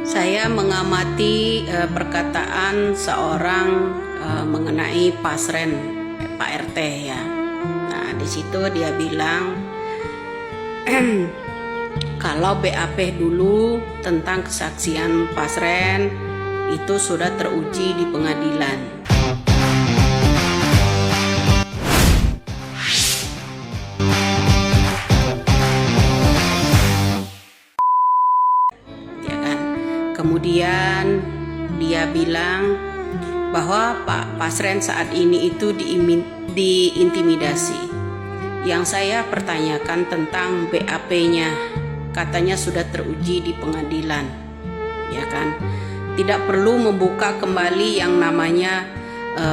Saya mengamati perkataan seorang mengenai pasren Pak RT ya. Nah, di situ dia bilang kalau BAP dulu tentang kesaksian pasren itu sudah teruji di pengadilan. Kemudian dia bilang bahwa Pak Pasren saat ini itu diintimidasi. Yang saya pertanyakan tentang BAP-nya, katanya sudah teruji di pengadilan, ya kan? Tidak perlu membuka kembali yang namanya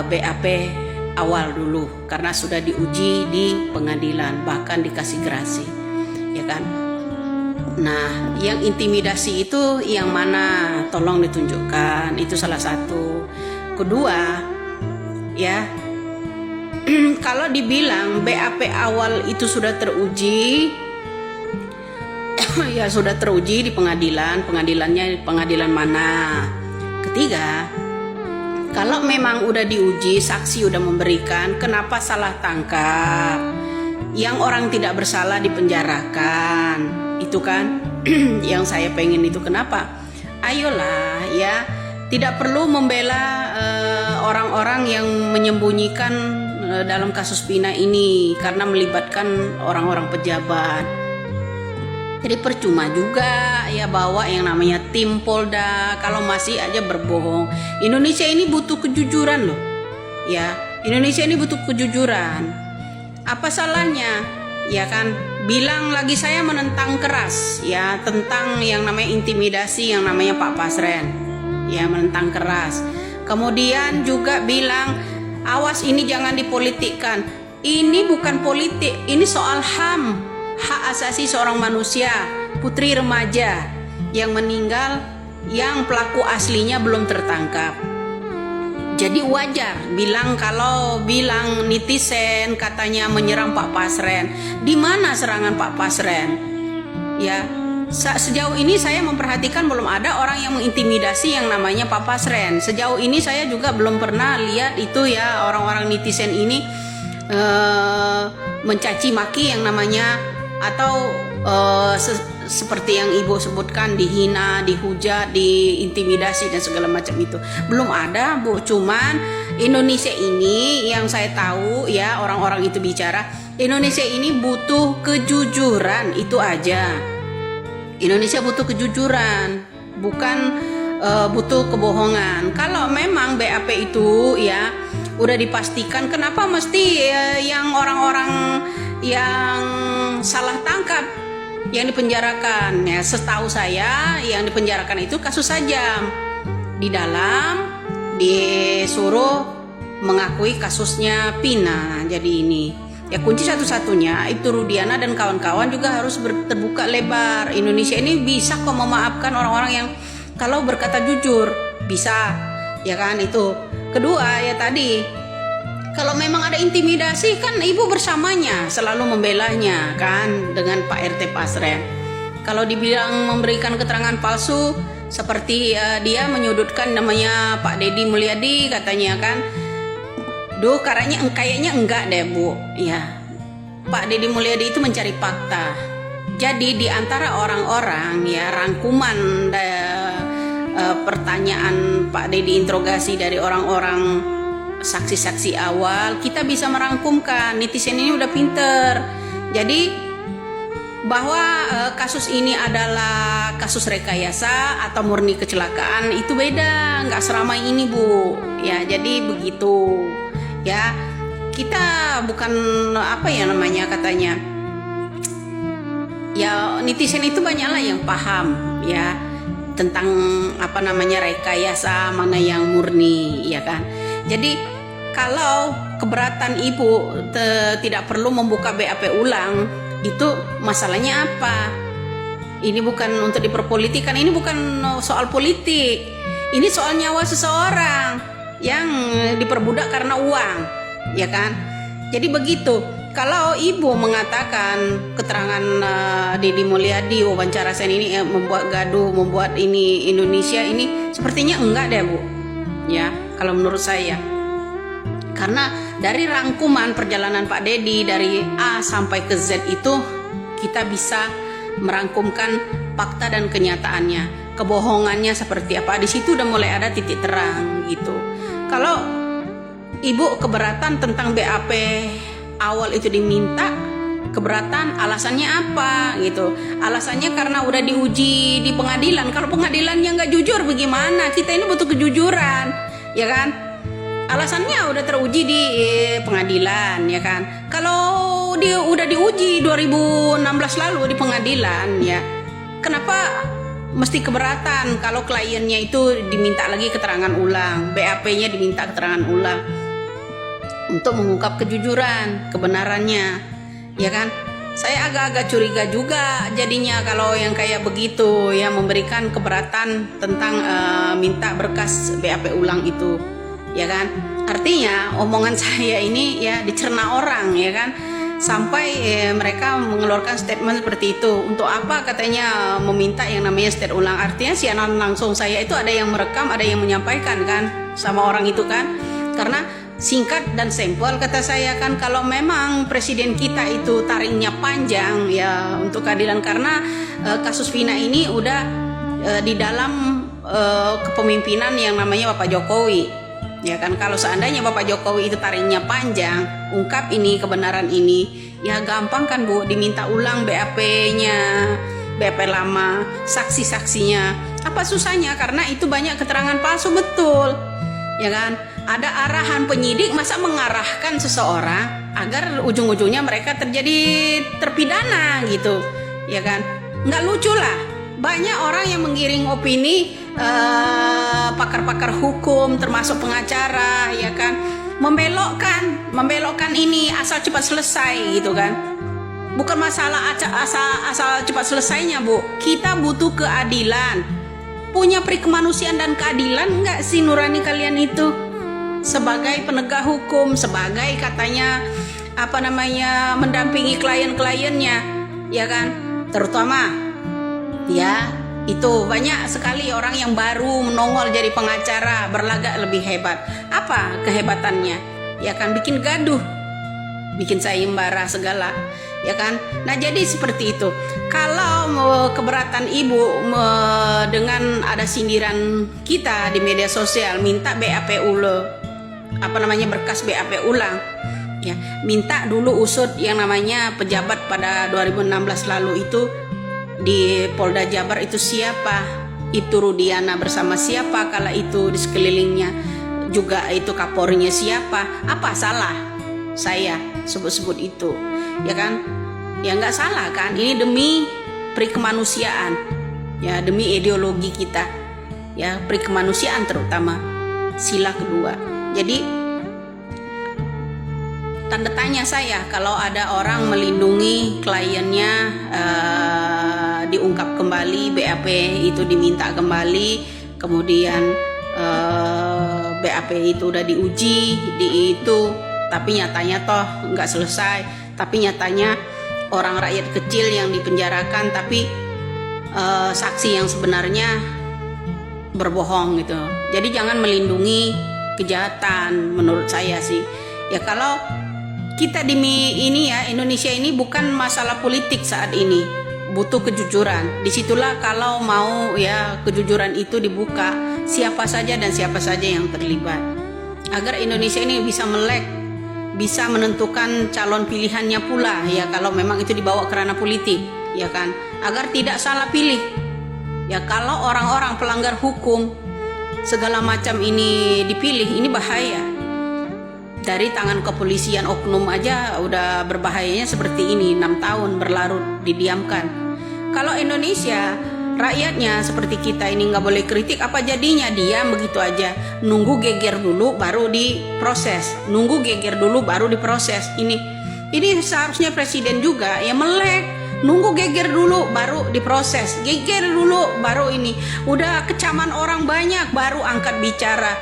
BAP awal dulu, karena sudah diuji di pengadilan, bahkan dikasih gerasi, ya kan? Nah, yang intimidasi itu yang mana? Tolong ditunjukkan. Itu salah satu. Kedua, ya, kalau dibilang BAP awal itu sudah teruji, ya sudah teruji di pengadilan. Pengadilannya pengadilan mana? Ketiga, kalau memang udah diuji, saksi udah memberikan, kenapa salah tangkap? Yang orang tidak bersalah dipenjarakan. Itu kan yang saya pengen itu. Kenapa? Ayolah ya, tidak perlu membela orang-orang yang menyembunyikan dalam kasus Pina ini karena melibatkan orang-orang pejabat. Jadi percuma juga ya bawa yang namanya tim Polda kalau masih aja berbohong. Indonesia ini butuh kejujuran loh. Ya, Indonesia ini butuh kejujuran. Apa salahnya? Ya kan, bilang lagi saya menentang keras ya tentang yang namanya intimidasi yang namanya Pak Pasren, ya menentang keras. Kemudian juga bilang awas ini jangan dipolitikkan. Ini bukan politik, ini soal HAM, hak asasi seorang manusia, putri remaja yang meninggal yang pelaku aslinya belum tertangkap. Jadi wajar bilang kalau bilang netizen katanya menyerang Pak Pasren. Di mana serangan Pak Pasren? Ya, sejauh ini saya memperhatikan belum ada orang yang mengintimidasi yang namanya Pak Pasren. Sejauh ini saya juga belum pernah lihat itu ya orang-orang netizen ini mencaci maki yang namanya atau seperti yang Ibu sebutkan dihina, dihujat, diintimidasi dan segala macam itu. Belum ada, Bu. Cuman Indonesia ini yang saya tahu ya orang-orang itu bicara, Indonesia ini butuh kejujuran, itu aja. Indonesia butuh kejujuran, bukan butuh kebohongan. Kalau memang BAP itu ya udah dipastikan, kenapa mesti yang orang-orang yang salah tangkap yang dipenjarakan? Ya, setahu saya yang dipenjarakan itu kasus sajam. Di dalam disuruh mengakui kasusnya Pina. Jadi ini ya kunci satu-satunya itu Rudiana dan kawan-kawan juga harus terbuka lebar. Indonesia ini bisa kok memaafkan orang-orang yang kalau berkata jujur, bisa, ya kan itu. Kedua ya tadi, kalau memang ada intimidasi kan Ibu bersamanya selalu membelanya kan dengan Pak RT Pasren. Kalau dibilang memberikan keterangan palsu seperti dia menyudutkan namanya Pak Deddy Mulyadi katanya kan. Duh, kayaknya enggak deh, Bu. Ya. Pak Deddy Mulyadi itu mencari fakta. Jadi di antara orang-orang ya rangkuman pertanyaan Pak Deddy interogasi dari orang-orang saksi-saksi awal, kita bisa merangkumkan. Netizen ini udah pinter. Jadi bahwa kasus ini adalah kasus rekayasa atau murni kecelakaan itu beda, nggak seramai ini, Bu. Ya, jadi begitu. Ya, kita bukan apa ya namanya katanya. Ya, netizen itu banyaklah yang paham ya tentang apa namanya rekayasa, mana yang murni, ya kan. Jadi kalau keberatan Ibu tidak perlu membuka BAP ulang, itu masalahnya apa? Ini bukan untuk diperpolitikan, ini bukan soal politik. Ini soal nyawa seseorang yang diperbudak karena uang, ya kan? Jadi begitu. kalau ibu mengatakan keterangan Deddy Mulyadi wawancara saya ini membuat gaduh, membuat ini Indonesia ini, sepertinya enggak deh Bu. Ya, kalau menurut saya. Karena dari rangkuman perjalanan Pak Deddy dari A sampai ke Z itu kita bisa merangkumkan fakta dan kenyataannya, kebohongannya seperti apa. Di situ udah mulai ada titik terang gitu. Kalau ibu keberatan tentang BAP awal itu diminta, keberatan alasannya apa gitu. Alasannya karena udah diuji di pengadilan. Kalau pengadilannya nggak jujur bagaimana? Kita ini butuh kejujuran, ya kan? Alasannya udah teruji di pengadilan, ya kan? Kalau dia udah diuji 2016 lalu di pengadilan, ya kenapa mesti keberatan kalau kliennya itu diminta lagi keterangan ulang, BAP-nya diminta keterangan ulang untuk mengungkap kejujuran, kebenarannya, ya kan? Saya agak-agak curiga juga jadinya kalau yang kayak begitu ya, memberikan keberatan tentang minta berkas BAP ulang itu, ya kan? Artinya omongan saya ini ya dicerna orang, ya kan? Sampai mereka mengeluarkan statement seperti itu. Untuk apa katanya meminta yang namanya state ulang? Artinya siaran langsung saya itu ada yang merekam, ada yang menyampaikan kan sama orang itu kan? Karena singkat dan simpel kata saya kan, kalau memang presiden kita itu taringnya panjang ya untuk keadilan, karena kasus Vina ini udah di dalam kepemimpinan yang namanya Bapak Jokowi, ya kan. Kalau seandainya Bapak Jokowi itu taringnya panjang, ungkap ini kebenaran ini, ya gampang kan Bu, diminta ulang BAP-nya, BAP lama, saksi-saksinya. Apa susahnya? Karena itu banyak keterangan palsu, betul, ya kan. Ada arahan penyidik, masa mengarahkan seseorang agar ujung-ujungnya mereka terjadi terpidana gitu, ya kan? Nggak lucu lah. Banyak orang yang menggiring opini pakar-pakar hukum termasuk pengacara, ya kan, membelokkan ini asal cepat selesai gitu kan. Bukan masalah asal cepat selesainya Bu, kita butuh keadilan. Punya perikemanusiaan dan keadilan nggak sih nurani kalian itu? Sebagai penegak hukum, sebagai katanya mendampingi klien-kliennya, ya kan, terutama ya itu banyak sekali orang yang baru menongol jadi pengacara, berlagak lebih hebat. Apa kehebatannya? Ya kan, bikin gaduh, bikin sayembara segala, ya kan. Nah jadi seperti itu. Kalau keberatan ibu dengan ada sindiran kita di media sosial, minta BAP ulang, berkas BAP ulang, ya minta dulu usut yang namanya pejabat pada 2016 lalu itu di Polda Jabar itu siapa, itu Rudiana bersama siapa kala itu, di sekelilingnya juga itu Kapolrinya siapa. Apa salah saya sebut-sebut itu, ya kan? Ya nggak salah kan, ini demi perikemanusiaan, ya demi ideologi kita, ya perikemanusiaan terutama sila kedua. Jadi tanda tanya saya kalau ada orang melindungi kliennya, diungkap kembali, BAP itu diminta kembali, kemudian BAP itu udah diuji tapi nyatanya toh nggak selesai, tapi nyatanya orang rakyat kecil yang dipenjarakan, tapi saksi yang sebenarnya berbohong gitu. Jadi jangan melindungi kejahatan menurut saya sih. Ya kalau kita di ini ya, Indonesia ini bukan masalah politik saat ini, butuh kejujuran. Disitulah kalau mau ya kejujuran itu dibuka, siapa saja dan siapa saja yang terlibat, agar Indonesia ini bisa melek, bisa menentukan calon pilihannya pula ya, kalau memang itu dibawa ke ranah politik, ya kan, agar tidak salah pilih. Ya kalau orang-orang pelanggar hukum segala macam ini dipilih, ini bahaya. Dari tangan kepolisian oknum aja udah berbahayanya seperti ini, 6 tahun berlarut didiamkan. Kalau Indonesia rakyatnya seperti kita ini nggak boleh kritik, apa jadinya? Diam begitu aja, nunggu geger dulu baru diproses, nunggu geger dulu baru diproses. Ini seharusnya presiden juga ya melek, nunggu geger dulu baru diproses, geger dulu baru ini. Udah kecaman orang banyak baru angkat bicara.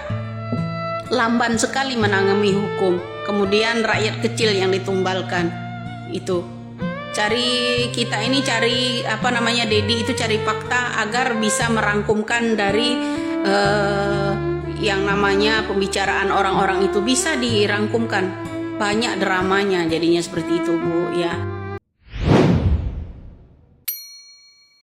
Lamban sekali menangani hukum, kemudian rakyat kecil yang ditumbalkan. Itu kita ini cari Dedi itu cari fakta agar bisa merangkumkan dari yang namanya pembicaraan orang-orang itu bisa dirangkumkan. Banyak dramanya jadinya seperti itu, Bu, ya.